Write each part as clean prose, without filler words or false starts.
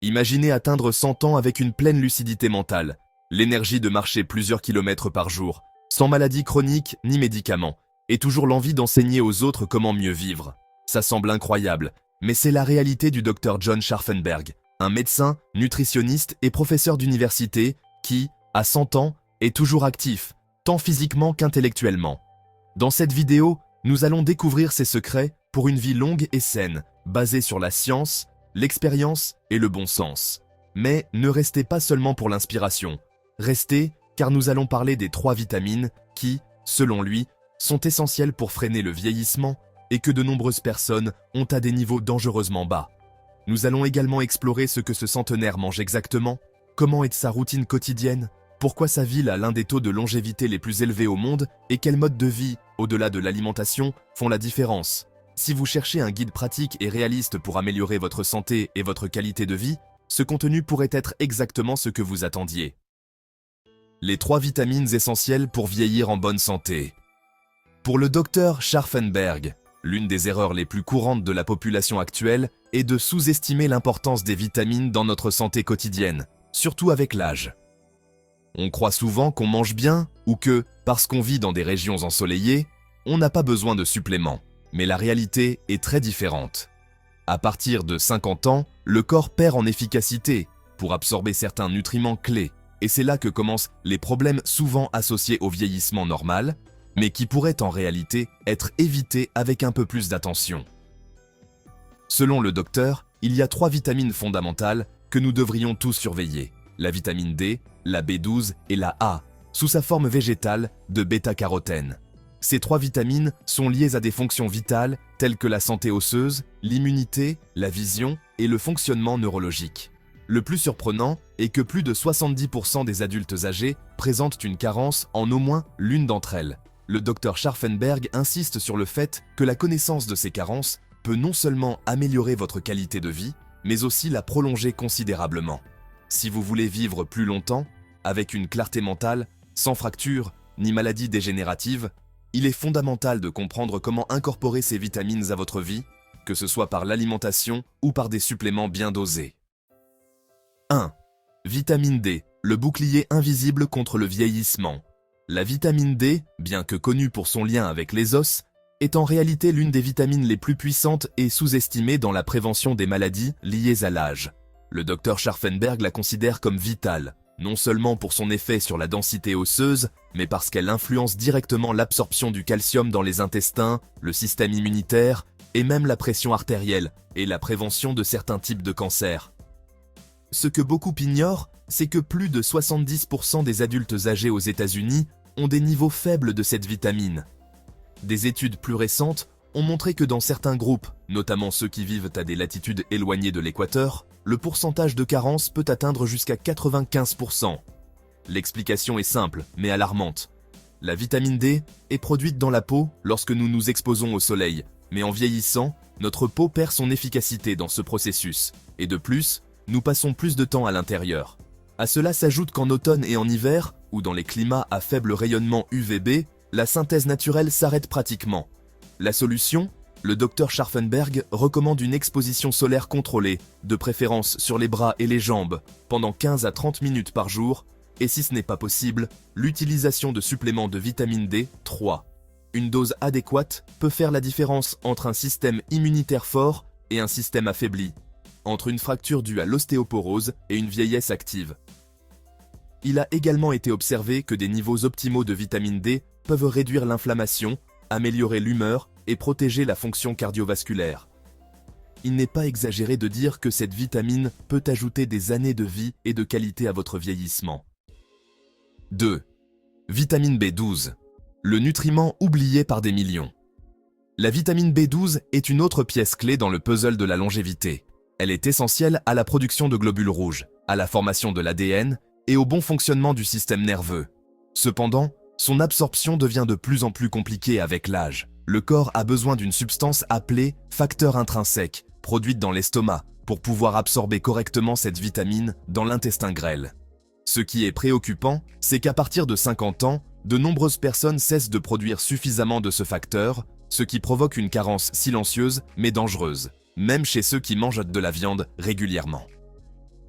Imaginez atteindre 100 ans avec une pleine lucidité mentale, l'énergie de marcher plusieurs kilomètres par jour, sans maladie chronique ni médicaments, et toujours l'envie d'enseigner aux autres comment mieux vivre. Ça semble incroyable, mais c'est la réalité du Dr John Scharfenberg, un médecin, nutritionniste et professeur d'université qui, à 100 ans, est toujours actif, tant physiquement qu'intellectuellement. Dans cette vidéo, nous allons découvrir ses secrets pour une vie longue et saine, basée sur la science, l'expérience et le bon sens. Mais ne restez pas seulement pour l'inspiration. Restez, car nous allons parler des 3 vitamines qui, selon lui, sont essentielles pour freiner le vieillissement et que de nombreuses personnes ont à des niveaux dangereusement bas. Nous allons également explorer ce que ce centenaire mange exactement, comment est sa routine quotidienne, pourquoi sa ville a l'un des taux de longévité les plus élevés au monde et quels modes de vie, au-delà de l'alimentation, font la différence. Si vous cherchez un guide pratique et réaliste pour améliorer votre santé et votre qualité de vie, ce contenu pourrait être exactement ce que vous attendiez. Les 3 vitamines essentielles pour vieillir en bonne santé. Pour le docteur Scharfenberg, l'une des erreurs les plus courantes de la population actuelle est de sous-estimer l'importance des vitamines dans notre santé quotidienne, surtout avec l'âge. On croit souvent qu'on mange bien ou que, parce qu'on vit dans des régions ensoleillées, on n'a pas besoin de suppléments. Mais la réalité est très différente. À partir de 50 ans, le corps perd en efficacité pour absorber certains nutriments clés, et c'est là que commencent les problèmes souvent associés au vieillissement normal, mais qui pourraient en réalité être évités avec un peu plus d'attention. Selon le docteur, il y a 3 vitamines fondamentales que nous devrions tous surveiller: la vitamine D, la B12 et la A, sous sa forme végétale de bêta-carotène. Ces 3 vitamines sont liées à des fonctions vitales telles que la santé osseuse, l'immunité, la vision et le fonctionnement neurologique. Le plus surprenant est que plus de 70% des adultes âgés présentent une carence en au moins l'une d'entre elles. Le Dr Scharfenberg insiste sur le fait que la connaissance de ces carences peut non seulement améliorer votre qualité de vie, mais aussi la prolonger considérablement. Si vous voulez vivre plus longtemps, avec une clarté mentale, sans fractures ni maladies dégénératives, il est fondamental de comprendre comment incorporer ces vitamines à votre vie, que ce soit par l'alimentation ou par des suppléments bien dosés. 1. Vitamine D, le bouclier invisible contre le vieillissement. La vitamine D, bien que connue pour son lien avec les os, est en réalité l'une des vitamines les plus puissantes et sous-estimées dans la prévention des maladies liées à l'âge. Le Dr Scharfenberg la considère comme vitale, non seulement pour son effet sur la densité osseuse, mais parce qu'elle influence directement l'absorption du calcium dans les intestins, le système immunitaire et même la pression artérielle et la prévention de certains types de cancers. Ce que beaucoup ignorent, c'est que plus de 70% des adultes âgés aux États-Unis ont des niveaux faibles de cette vitamine. Des études plus récentes ont montré que dans certains groupes, notamment ceux qui vivent à des latitudes éloignées de l'équateur, le pourcentage de carence peut atteindre jusqu'à 95%. L'explication est simple, mais alarmante. La vitamine D est produite dans la peau lorsque nous nous exposons au soleil, mais en vieillissant, notre peau perd son efficacité dans ce processus. Et de plus, nous passons plus de temps à l'intérieur. À cela s'ajoute qu'en automne et en hiver, ou dans les climats à faible rayonnement UVB, la synthèse naturelle s'arrête pratiquement. La solution ? Le Dr Scharfenberg recommande une exposition solaire contrôlée, de préférence sur les bras et les jambes, pendant 15 à 30 minutes par jour, et si ce n'est pas possible, l'utilisation de suppléments de vitamine D, 3. Une dose adéquate peut faire la différence entre un système immunitaire fort et un système affaibli, entre une fracture due à l'ostéoporose et une vieillesse active. Il a également été observé que des niveaux optimaux de vitamine D peuvent réduire l'inflammation, améliorer l'humeur et protéger la fonction cardiovasculaire. Il n'est pas exagéré de dire que cette vitamine peut ajouter des années de vie et de qualité à votre vieillissement. 2. Vitamine B12, le nutriment oublié par des millions. La vitamine B12 est une autre pièce clé dans le puzzle de la longévité. Elle est essentielle à la production de globules rouges, à la formation de l'ADN et au bon fonctionnement du système nerveux. Cependant, son absorption devient de plus en plus compliquée avec l'âge. Le corps a besoin d'une substance appelée facteur intrinsèque, produite dans l'estomac, pour pouvoir absorber correctement cette vitamine dans l'intestin grêle. Ce qui est préoccupant, c'est qu'à partir de 50 ans, de nombreuses personnes cessent de produire suffisamment de ce facteur, ce qui provoque une carence silencieuse mais dangereuse, même chez ceux qui mangent de la viande régulièrement.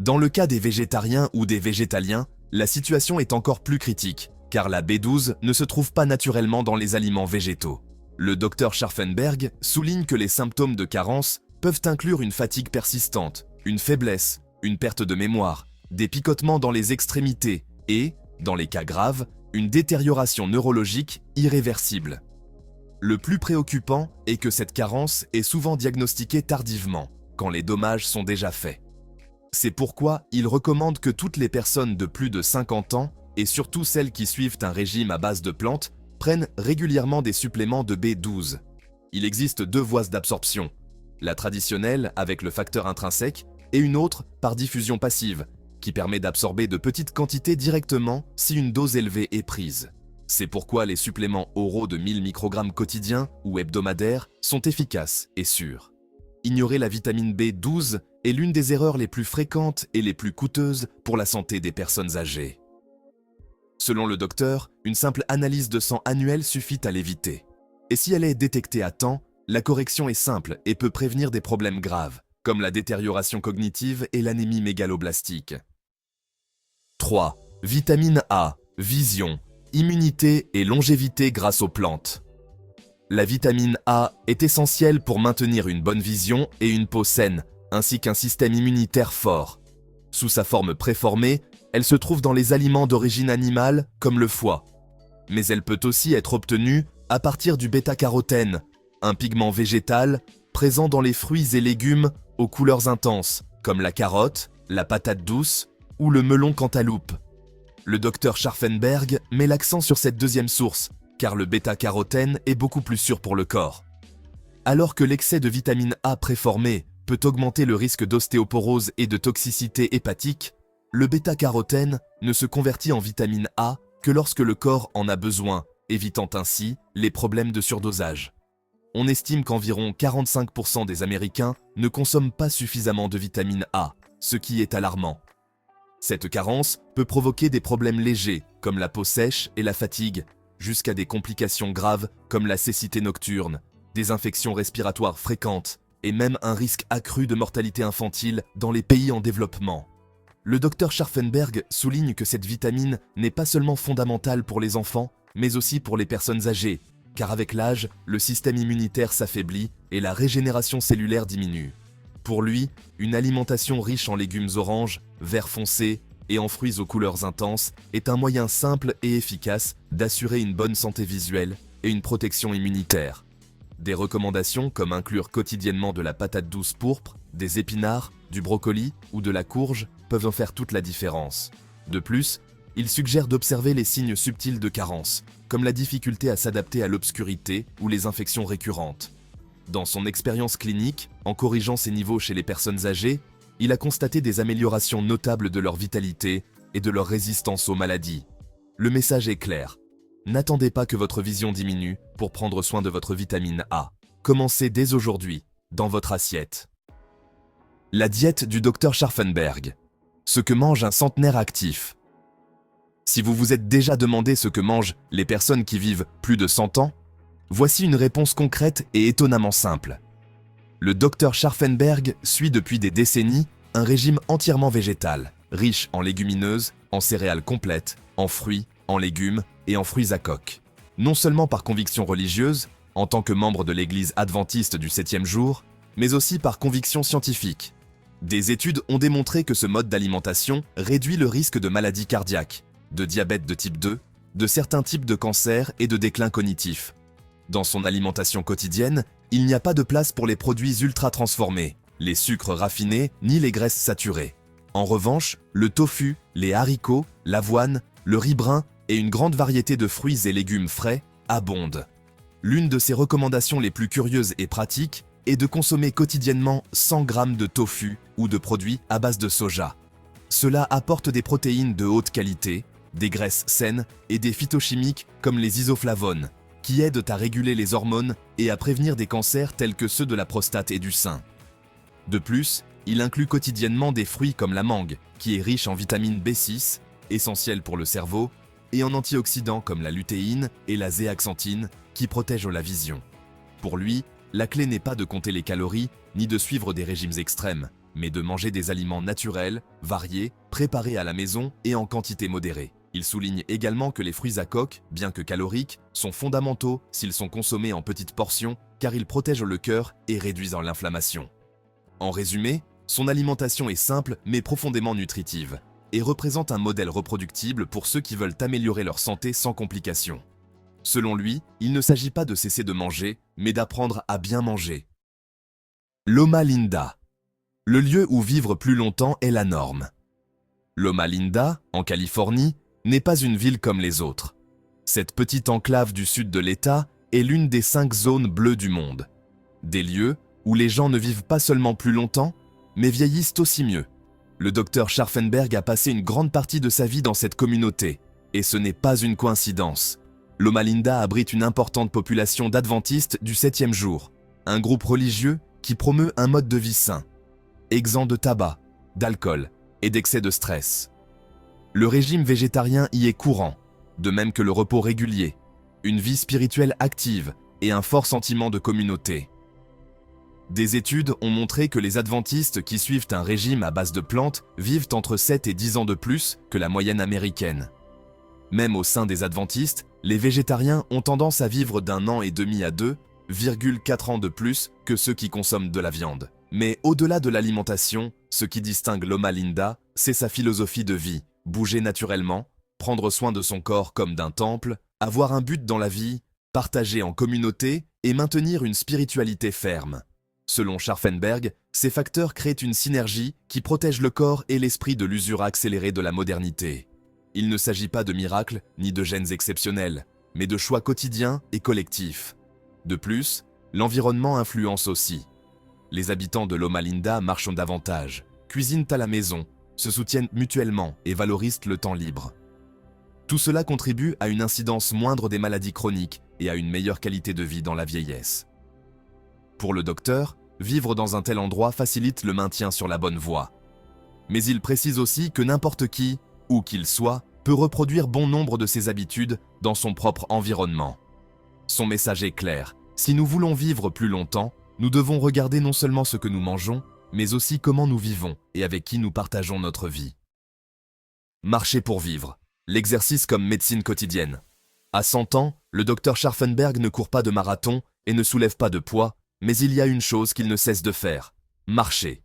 Dans le cas des végétariens ou des végétaliens, la situation est encore plus critique, car la B12 ne se trouve pas naturellement dans les aliments végétaux. Le docteur Scharfenberg souligne que les symptômes de carence peuvent inclure une fatigue persistante, une faiblesse, une perte de mémoire, des picotements dans les extrémités et, dans les cas graves, une détérioration neurologique irréversible. Le plus préoccupant est que cette carence est souvent diagnostiquée tardivement, quand les dommages sont déjà faits. C'est pourquoi il recommande que toutes les personnes de plus de 50 ans, et surtout celles qui suivent un régime à base de plantes, prennent régulièrement des suppléments de B12. Il existe deux voies d'absorption, la traditionnelle avec le facteur intrinsèque et une autre par diffusion passive, qui permet d'absorber de petites quantités directement si une dose élevée est prise. C'est pourquoi les suppléments oraux de 1000 microgrammes quotidiens ou hebdomadaires sont efficaces et sûrs. Ignorer la vitamine B12 est l'une des erreurs les plus fréquentes et les plus coûteuses pour la santé des personnes âgées. Selon le docteur, une simple analyse de sang annuelle suffit à l'éviter. Et si elle est détectée à temps, la correction est simple et peut prévenir des problèmes graves, comme la détérioration cognitive et l'anémie mégaloblastique. 3. Vitamine A, vision, immunité et longévité grâce aux plantes. La vitamine A est essentielle pour maintenir une bonne vision et une peau saine, ainsi qu'un système immunitaire fort. Sous sa forme préformée, elle se trouve dans les aliments d'origine animale, comme le foie. Mais elle peut aussi être obtenue à partir du bêta-carotène, un pigment végétal présent dans les fruits et légumes aux couleurs intenses, comme la carotte, la patate douce ou le melon cantaloupe. Le docteur Scharfenberg met l'accent sur cette deuxième source, car le bêta-carotène est beaucoup plus sûr pour le corps. Alors que l'excès de vitamine A préformée peut augmenter le risque d'ostéoporose et de toxicité hépatique, le bêta-carotène ne se convertit en vitamine A que lorsque le corps en a besoin, évitant ainsi les problèmes de surdosage. On estime qu'environ 45% des Américains ne consomment pas suffisamment de vitamine A, ce qui est alarmant. Cette carence peut provoquer des problèmes légers, comme la peau sèche et la fatigue, jusqu'à des complications graves comme la cécité nocturne, des infections respiratoires fréquentes et même un risque accru de mortalité infantile dans les pays en développement. Le docteur Scharfenberg souligne que cette vitamine n'est pas seulement fondamentale pour les enfants, mais aussi pour les personnes âgées, car avec l'âge, le système immunitaire s'affaiblit et la régénération cellulaire diminue. Pour lui, une alimentation riche en légumes oranges, verts foncés et en fruits aux couleurs intenses est un moyen simple et efficace d'assurer une bonne santé visuelle et une protection immunitaire. Des recommandations comme inclure quotidiennement de la patate douce pourpre, des épinards, du brocoli ou de la courge peuvent en faire toute la différence. De plus, il suggère d'observer les signes subtils de carence, comme la difficulté à s'adapter à l'obscurité ou les infections récurrentes. Dans son expérience clinique, en corrigeant ces niveaux chez les personnes âgées, il a constaté des améliorations notables de leur vitalité et de leur résistance aux maladies. Le message est clair. N'attendez pas que votre vision diminue pour prendre soin de votre vitamine A. Commencez dès aujourd'hui, dans votre assiette. La diète du docteur Scharfenberg. Ce que mange un centenaire actif. Si vous vous êtes déjà demandé ce que mangent les personnes qui vivent plus de 100 ans, voici une réponse concrète et étonnamment simple. Le docteur Scharfenberg suit depuis des décennies un régime entièrement végétal, riche en légumineuses, en céréales complètes, en fruits, en légumes et en fruits à coque. Non seulement par conviction religieuse, en tant que membre de l'église adventiste du 7e jour, mais aussi par conviction scientifique. Des études ont démontré que ce mode d'alimentation réduit le risque de maladies cardiaques, de diabète de type 2, de certains types de cancers et de déclin cognitif. Dans son alimentation quotidienne, il n'y a pas de place pour les produits ultra-transformés, les sucres raffinés ni les graisses saturées. En revanche, le tofu, les haricots, l'avoine, le riz brun et une grande variété de fruits et légumes frais abondent. L'une de ses recommandations les plus curieuses et pratiques est de consommer quotidiennement 100 g de tofu ou de produits à base de soja. Cela apporte des protéines de haute qualité, des graisses saines et des phytochimiques comme les isoflavones, qui aident à réguler les hormones et à prévenir des cancers tels que ceux de la prostate et du sein. De plus, il inclut quotidiennement des fruits comme la mangue, qui est riche en vitamine B6, essentielle pour le cerveau, et en antioxydants comme la lutéine et la zéaxanthine, qui protègent la vision. Pour lui, la clé n'est pas de compter les calories, ni de suivre des régimes extrêmes, mais de manger des aliments naturels, variés, préparés à la maison et en quantité modérée. Il souligne également que les fruits à coque, bien que caloriques, sont fondamentaux s'ils sont consommés en petites portions car ils protègent le cœur et réduisent l'inflammation. En résumé, son alimentation est simple mais profondément nutritive et représente un modèle reproductible pour ceux qui veulent améliorer leur santé sans complications. Selon lui, il ne s'agit pas de cesser de manger, mais d'apprendre à bien manger. Loma Linda. Le lieu où vivre plus longtemps est la norme. Loma Linda, en Californie, n'est pas une ville comme les autres. Cette petite enclave du sud de l'État est l'une des 5 zones bleues du monde. Des lieux où les gens ne vivent pas seulement plus longtemps, mais vieillissent aussi mieux. Le docteur Scharfenberg a passé une grande partie de sa vie dans cette communauté, et ce n'est pas une coïncidence. Loma Linda abrite une importante population d'adventistes du 7e jour, un groupe religieux qui promeut un mode de vie sain, exempt de tabac, d'alcool et d'excès de stress. Le régime végétarien y est courant, de même que le repos régulier, une vie spirituelle active et un fort sentiment de communauté. Des études ont montré que les adventistes qui suivent un régime à base de plantes vivent entre 7 et 10 ans de plus que la moyenne américaine. Même au sein des adventistes, les végétariens ont tendance à vivre d'1 an et demi à 2,4 ans de plus que ceux qui consomment de la viande. Mais au-delà de l'alimentation, ce qui distingue Loma Linda, c'est sa philosophie de vie, bouger naturellement, prendre soin de son corps comme d'un temple, avoir un but dans la vie, partager en communauté et maintenir une spiritualité ferme. Selon Scharfenberg, ces facteurs créent une synergie qui protège le corps et l'esprit de l'usure accélérée de la modernité. Il ne s'agit pas de miracles ni de gènes exceptionnels, mais de choix quotidiens et collectifs. De plus, l'environnement influence aussi. Les habitants de Loma Linda marchent davantage, cuisinent à la maison, se soutiennent mutuellement et valorisent le temps libre. Tout cela contribue à une incidence moindre des maladies chroniques et à une meilleure qualité de vie dans la vieillesse. Pour le docteur, vivre dans un tel endroit facilite le maintien sur la bonne voie. Mais il précise aussi que n'importe qui, où qu'il soit, peut reproduire bon nombre de ses habitudes dans son propre environnement. Son message est clair, si nous voulons vivre plus longtemps, nous devons regarder non seulement ce que nous mangeons, mais aussi comment nous vivons et avec qui nous partageons notre vie. Marcher pour vivre, l'exercice comme médecine quotidienne. À 100 ans, le docteur Scharfenberg ne court pas de marathon et ne soulève pas de poids, mais il y a une chose qu'il ne cesse de faire, marcher.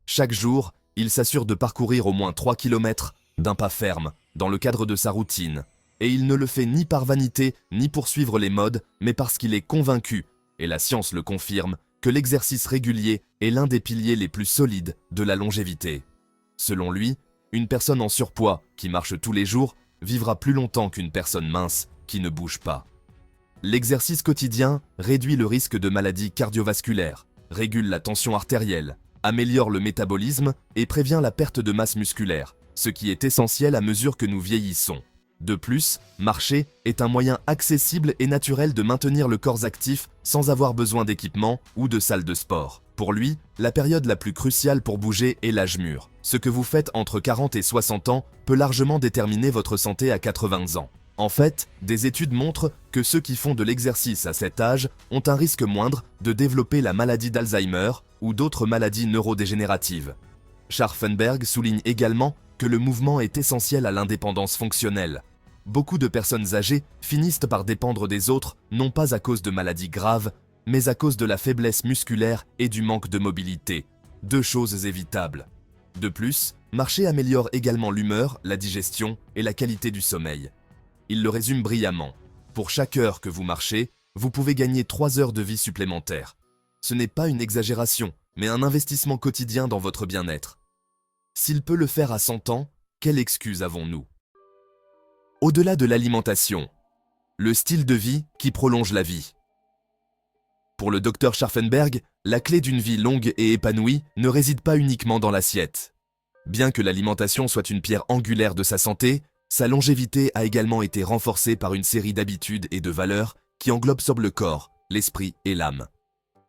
Chaque jour, il s'assure de parcourir au moins 3 km d'un pas ferme, dans le cadre de sa routine. Et il ne le fait ni par vanité, ni pour suivre les modes, mais parce qu'il est convaincu, et la science le confirme, que l'exercice régulier est l'un des piliers les plus solides de la longévité. Selon lui, une personne en surpoids qui marche tous les jours vivra plus longtemps qu'une personne mince qui ne bouge pas. L'exercice quotidien réduit le risque de maladies cardiovasculaires, régule la tension artérielle, améliore le métabolisme et prévient la perte de masse musculaire, ce qui est essentiel à mesure que nous vieillissons. De plus, marcher est un moyen accessible et naturel de maintenir le corps actif sans avoir besoin d'équipement ou de salle de sport. Pour lui, la période la plus cruciale pour bouger est l'âge mûr. Ce que vous faites entre 40 et 60 ans peut largement déterminer votre santé à 80 ans. En fait, des études montrent que ceux qui font de l'exercice à cet âge ont un risque moindre de développer la maladie d'Alzheimer ou d'autres maladies neurodégénératives. Scharfenberg souligne également que le mouvement est essentiel à l'indépendance fonctionnelle. Beaucoup de personnes âgées finissent par dépendre des autres, non pas à cause de maladies graves, mais à cause de la faiblesse musculaire et du manque de mobilité, 2 choses évitables. De plus, marcher améliore également l'humeur, la digestion et la qualité du sommeil. Il le résume brillamment. Pour chaque heure que vous marchez, vous pouvez gagner 3 heures de vie supplémentaires. Ce n'est pas une exagération, mais un investissement quotidien dans votre bien-être. S'il peut le faire à 100 ans, quelle excuse avons-nous? Au-delà de l'alimentation, le style de vie qui prolonge la vie. Pour le docteur Scharfenberg, la clé d'une vie longue et épanouie ne réside pas uniquement dans l'assiette. Bien que l'alimentation soit une pierre angulaire de sa santé, sa longévité a également été renforcée par une série d'habitudes et de valeurs qui englobent sur le corps, l'esprit et l'âme.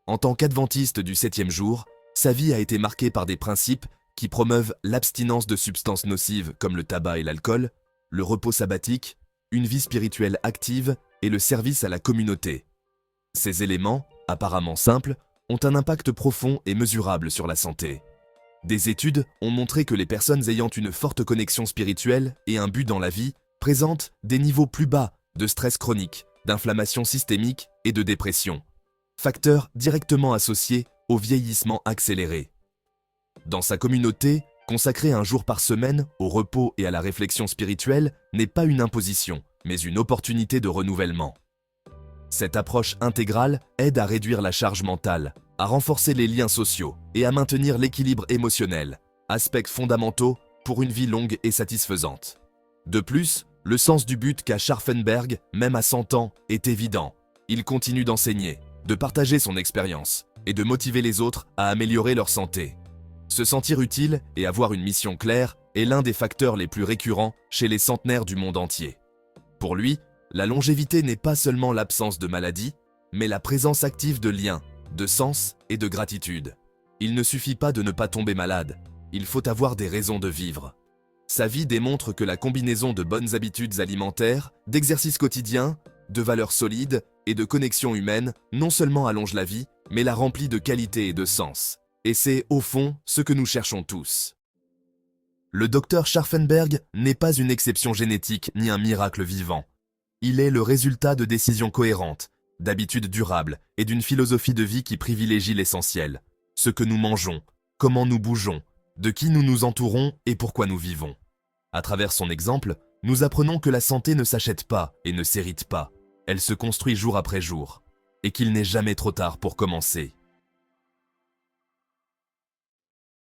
En tant qu'adventiste du 7e jour, sa vie a été marquée par des principes qui promeuvent l'abstinence de substances nocives comme le tabac et l'alcool, le repos sabbatique, une vie spirituelle active et le service à la communauté. Ces éléments, apparemment simples, ont un impact profond et mesurable sur la santé. Des études ont montré que les personnes ayant une forte connexion spirituelle et un but dans la vie présentent des niveaux plus bas de stress chronique, d'inflammation systémique et de dépression, facteurs directement associés au vieillissement accéléré. Dans sa communauté, consacrer un jour par semaine au repos et à la réflexion spirituelle n'est pas une imposition, mais une opportunité de renouvellement. Cette approche intégrale aide à réduire la charge mentale, à renforcer les liens sociaux et à maintenir l'équilibre émotionnel, aspects fondamentaux pour une vie longue et satisfaisante. De plus, le sens du but qu'a Scharfenberg, même à 100 ans, est évident. Il continue d'enseigner, de partager son expérience et de motiver les autres à améliorer leur santé. Se sentir utile et avoir une mission claire est l'un des facteurs les plus récurrents chez les centenaires du monde entier. Pour lui, la longévité n'est pas seulement l'absence de maladie, mais la présence active de liens, de sens et de gratitude. Il ne suffit pas de ne pas tomber malade, il faut avoir des raisons de vivre. Sa vie démontre que la combinaison de bonnes habitudes alimentaires, d'exercices quotidiens, de valeurs solides et de connexions humaines non seulement allonge la vie, mais la remplit de qualité et de sens. Et c'est, au fond, ce que nous cherchons tous. Le docteur Scharfenberg n'est pas une exception génétique ni un miracle vivant. Il est le résultat de décisions cohérentes, d'habitudes durables et d'une philosophie de vie qui privilégie l'essentiel. Ce que nous mangeons, comment nous bougeons, de qui nous nous entourons et pourquoi nous vivons. À travers son exemple, nous apprenons que la santé ne s'achète pas et ne s'hérite pas. Elle se construit jour après jour. Et qu'il n'est jamais trop tard pour commencer.